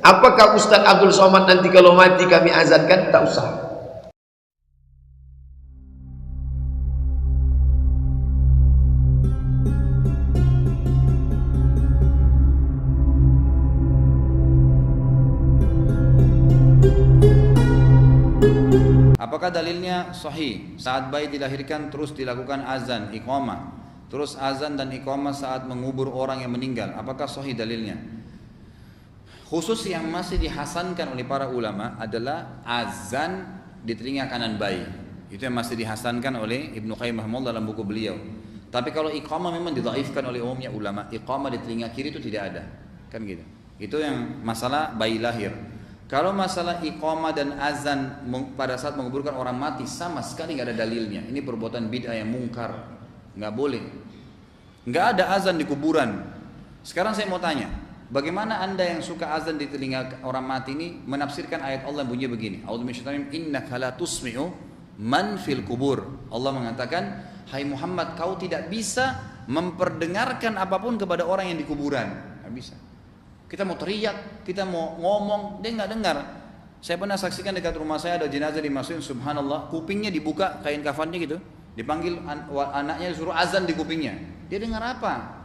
Apakah Ustadz Abdul Somad nanti kalau mati kami azankan? Tak usah. Apakah dalilnya sahih saat bayi dilahirkan terus dilakukan azan, iqamah, terus azan dan iqamah saat mengubur orang yang meninggal? Apakah sahih dalilnya? Khusus yang masih dihasankan oleh para ulama adalah azan di telinga kanan bayi. Itu yang masih dihasankan oleh Ibnu Qayyim rahimahullah dalam buku beliau. Tapi kalau iqamah memang didhaifkan oleh umumnya ulama. Iqamah di telinga kiri itu tidak ada, kan gitu. Itu yang masalah bayi lahir. Kalau masalah iqamah dan azan pada saat menguburkan orang mati sama sekali nggak ada dalilnya. Ini perbuatan bid'ah yang mungkar, nggak boleh. Nggak ada azan di kuburan. Sekarang saya mau tanya, bagaimana anda yang suka azan di telinga orang mati ini menafsirkan ayat Allah yang bunyi begini? A'udzubillahi innaka la tusmi'u man fil kubur. Allah mengatakan, hai Muhammad, kau tidak bisa memperdengarkan apapun kepada orang yang di kuburan. Nggak bisa. Kita mau teriak, kita mau ngomong, dia nggak dengar. Saya pernah saksikan dekat rumah saya ada jenazah dimasukin, subhanallah, kupingnya dibuka kain kafannya gitu, dipanggil anaknya disuruh azan di kupingnya. Dia dengar apa?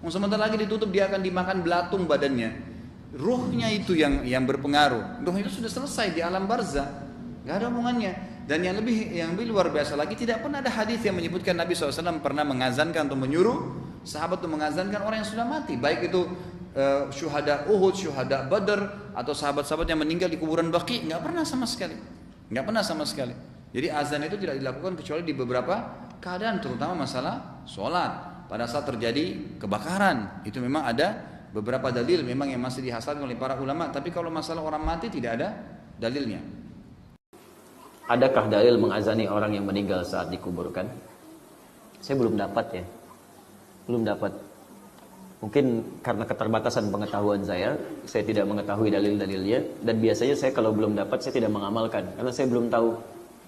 Sebentar lagi ditutup, dia akan dimakan belatung badannya. Ruhnya itu yang berpengaruh. Ruh itu sudah selesai di alam barzah, nggak ada omongannya. Dan yang lebih luar biasa lagi, tidak pernah ada hadis yang menyebutkan Nabi SAW pernah mengazankan atau menyuruh sahabat untuk mengazankan orang yang sudah mati, baik itu syuhada Uhud, syuhada Badr, atau sahabat-sahabat yang meninggal di kuburan Baqi. Nggak pernah sama sekali, nggak pernah sama sekali. Jadi azan itu tidak dilakukan kecuali di beberapa keadaan, terutama masalah sholat. Pada saat terjadi kebakaran, itu memang ada beberapa dalil memang yang masih dihasankan oleh para ulama. Tapi kalau masalah orang mati tidak ada dalilnya. Adakah dalil mengazani orang yang meninggal saat dikuburkan? Saya belum dapat ya, belum dapat. Mungkin karena keterbatasan pengetahuan saya tidak mengetahui dalil-dalilnya. Dan biasanya saya kalau belum dapat, saya tidak mengamalkan, karena saya belum tahu.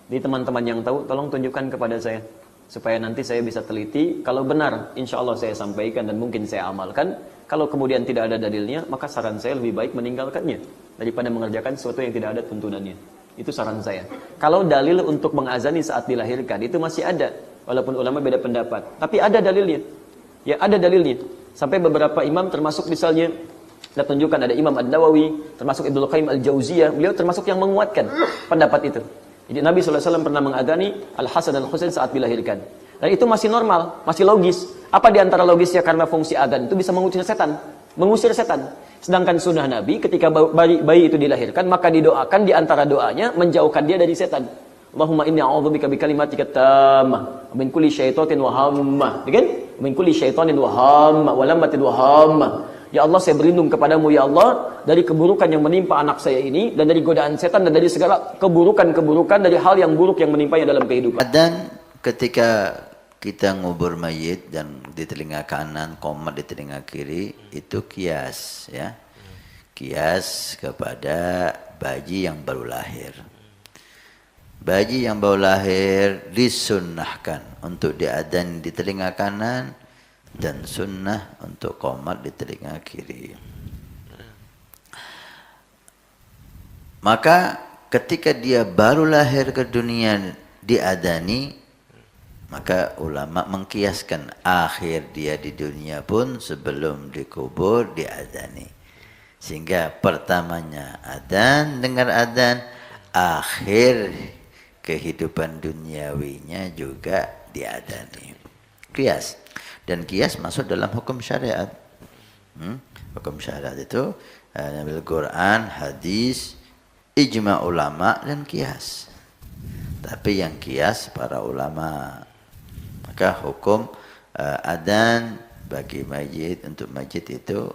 Jadi teman-teman yang tahu, tolong tunjukkan kepada saya, supaya nanti saya bisa teliti. Kalau benar, insya Allah saya sampaikan dan mungkin saya amalkan. Kalau kemudian tidak ada dalilnya, maka saran saya lebih baik meninggalkannya daripada mengerjakan sesuatu yang tidak ada tuntunannya. Itu saran saya. Kalau dalil untuk mengazani saat dilahirkan, itu masih ada, walaupun ulama beda pendapat. Tapi ada dalilnya. Ya, ada dalilnya. Sampai beberapa imam, termasuk misalnya kita tunjukkan ada Imam An-Nawawi, termasuk Ibnu Qayyim Al-Jauziyah, beliau termasuk yang menguatkan pendapat itu. Jadi Nabi SAW pernah mengadani Al-Hasan dan Al-Husain saat dilahirkan. Dan itu masih normal, masih logis. Apa di antara logisnya? Karena fungsi adzan itu bisa mengusir setan. Mengusir setan. Sedangkan sunnah Nabi ketika bayi itu dilahirkan, maka didoakan di antara doanya menjauhkan dia dari setan. Allahumma inni a'udzubika bikalimatika tammah min kulli syaitanin wa hammah. Kan? Min kulli syaitanin wa hammah wa lammatin wa hammah. Ya Allah, saya berlindung kepadamu ya Allah dari keburukan yang menimpa anak saya ini, dan dari godaan setan, dan dari segala keburukan-keburukan, dari hal yang buruk yang menimpanya dalam kehidupan. Dan ketika kita ngubur mayit dan di telinga kanan, qomat di telinga kiri, itu kias ya. Kias kepada bayi yang baru lahir. Bayi yang baru lahir disunnahkan untuk diadzan di telinga kanan dan sunnah untuk qomat di telinga kiri. Maka ketika dia baru lahir ke dunia diadzani, maka ulama mengkiaskan akhir dia di dunia pun sebelum dikubur diadzani. Sehingga pertamanya adzan, dengar adzan, akhir kehidupan duniawinya juga diadzani. Kias. Dan kias masuk dalam hukum syariat. Hukum syariat itu ambil Quran, hadis, ijma ulama dan kias. Tapi yang kias para ulama. Maka hukum adzan bagi mayit, untuk mayit itu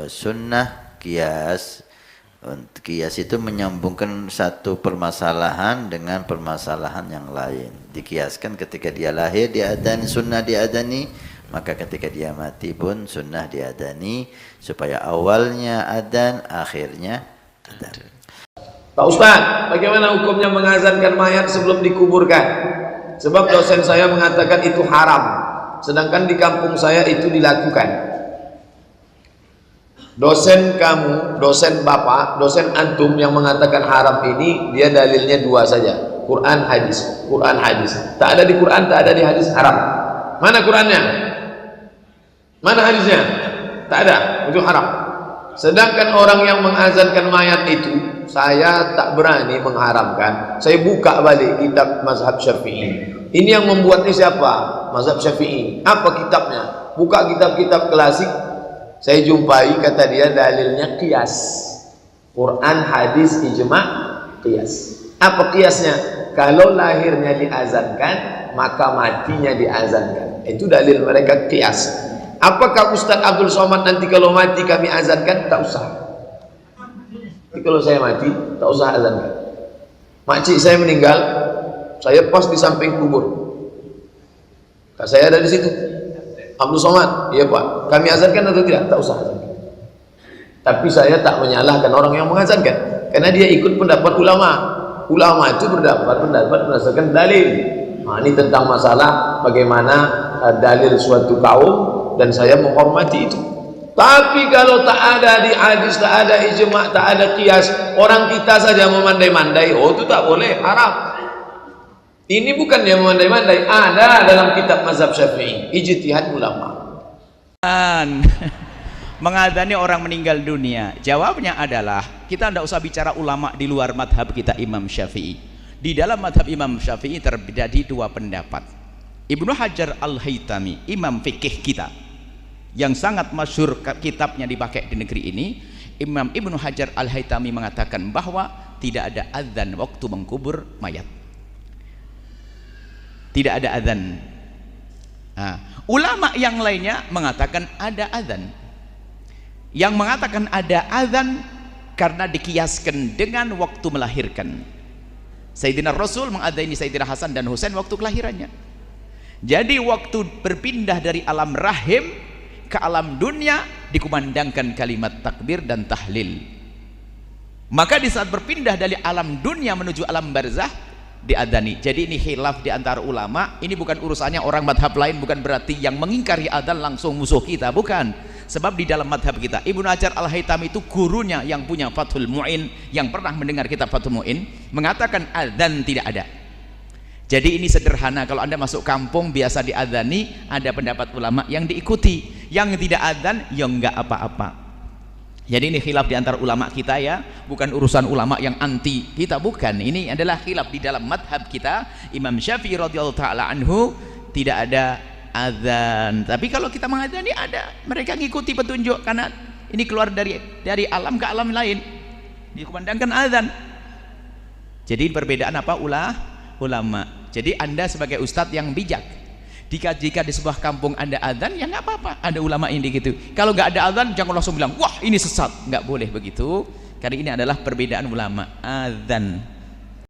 sunnah kias. Kias itu menyambungkan satu permasalahan dengan permasalahan yang lain. Dikiaskan ketika dia lahir diadzani, sunnah diadzani, maka ketika dia mati pun sunnah diadzani, supaya awalnya adzan, akhirnya adzan. Pak Ustaz, bagaimana hukumnya mengazankan mayat sebelum dikuburkan? Sebab dosen saya mengatakan itu haram, sedangkan di kampung saya itu dilakukan. Dosen kamu, dosen bapak, dosen antum yang mengatakan haram ini, dia dalilnya dua saja, Quran hadis, Quran hadis. Tak ada di Quran, tak ada di hadis, haram. Mana Qurannya? Mana hadisnya? Tak ada, itu haram. Sedangkan orang yang mengazankan mayat itu, saya tak berani mengharamkan. Saya buka balik kitab mazhab Syafi'i. Ini yang membuatnya siapa? Mazhab Syafi'i. Apa kitabnya? Buka kitab-kitab klasik, saya jumpai, kata dia dalilnya qiyas. Quran, hadis, ijma', qiyas. Apa qiyasnya? Kalau lahirnya diazankan, maka matinya diazankan. Itu dalil mereka qiyas. Apakah Ustaz Abdul Somad nanti kalau mati kami azankan? Tak usah. Jadi kalau saya mati, tak usah azankan. Makcik saya meninggal, saya pas di samping kubur. Saya ada di situ. Abdul Somad, iya Pak, kami azankan atau tidak? Tak usah azankan. Tapi saya tak menyalahkan orang yang mengazankan, karena dia ikut pendapat ulama. Ulama itu pendapat berdasarkan dalil. Nah, ini tentang masalah bagaimana dalil suatu kaum, dan saya menghormati itu. Tapi kalau tak ada di hadis, tak ada ijma', tak ada qiyas, orang kita saja memandai-mandai, oh itu tak boleh, haram. Ini bukan dia memandai-mandai, ada dalam kitab mazhab Syafi'i, ijtihad ulama. Mengadani orang meninggal dunia, jawabnya adalah kita tidak usah bicara ulama di luar madhab kita Imam Syafi'i. Di dalam madhab Imam Syafi'i terjadi dua pendapat. Ibnu Hajar Al-Haytami, imam fikih kita yang sangat masyhur, kitabnya dipakai di negeri ini, Imam Ibnu Hajar Al-Haytami mengatakan bahwa tidak ada azan waktu mengkubur mayat. Tidak ada azan. Nah, ulama yang lainnya mengatakan ada azan. Yang mengatakan ada azan karena dikiaskan dengan waktu melahirkan. Sayyidina Rasul mengadzani Sayyidina Hasan dan Husain waktu kelahirannya. Jadi waktu berpindah dari alam rahim ke alam dunia dikumandangkan kalimat takbir dan tahlil. Maka di saat berpindah dari alam dunia menuju alam barzah diadzani. Jadi ini khilaf di antara ulama. Ini bukan urusannya orang madhab lain, bukan berarti yang mengingkari adzan langsung musuh kita, bukan. Sebab di dalam madhab kita Ibnu Hajar Al-Haytami itu gurunya yang punya Fathul Mu'in, yang pernah mendengar kitab Fathul Mu'in, mengatakan adzan tidak ada. Jadi ini sederhana, kalau Anda masuk kampung biasa diadzani, ada pendapat ulama yang diikuti, yang tidak adzan ya enggak apa-apa. Jadi ini khilaf di antara ulama kita ya, bukan urusan ulama yang anti kita, bukan. Ini adalah khilaf di dalam madhab kita. Imam Syafi'i radhiyallahu taala anhu tidak ada adzan. Tapi kalau kita mengadzani ada, mereka ngikuti petunjuk karena ini keluar dari alam ke alam lain. Dikumandangkan adzan. Jadi perbedaan apa? Ulama. Jadi Anda sebagai ustadz yang bijak, jika di sebuah kampung Anda adzan ya nggak apa-apa, ada ulama ini gitu. Kalau nggak ada adzan jangan langsung bilang wah ini sesat, nggak boleh begitu, karena ini adalah perbedaan ulama. Adzan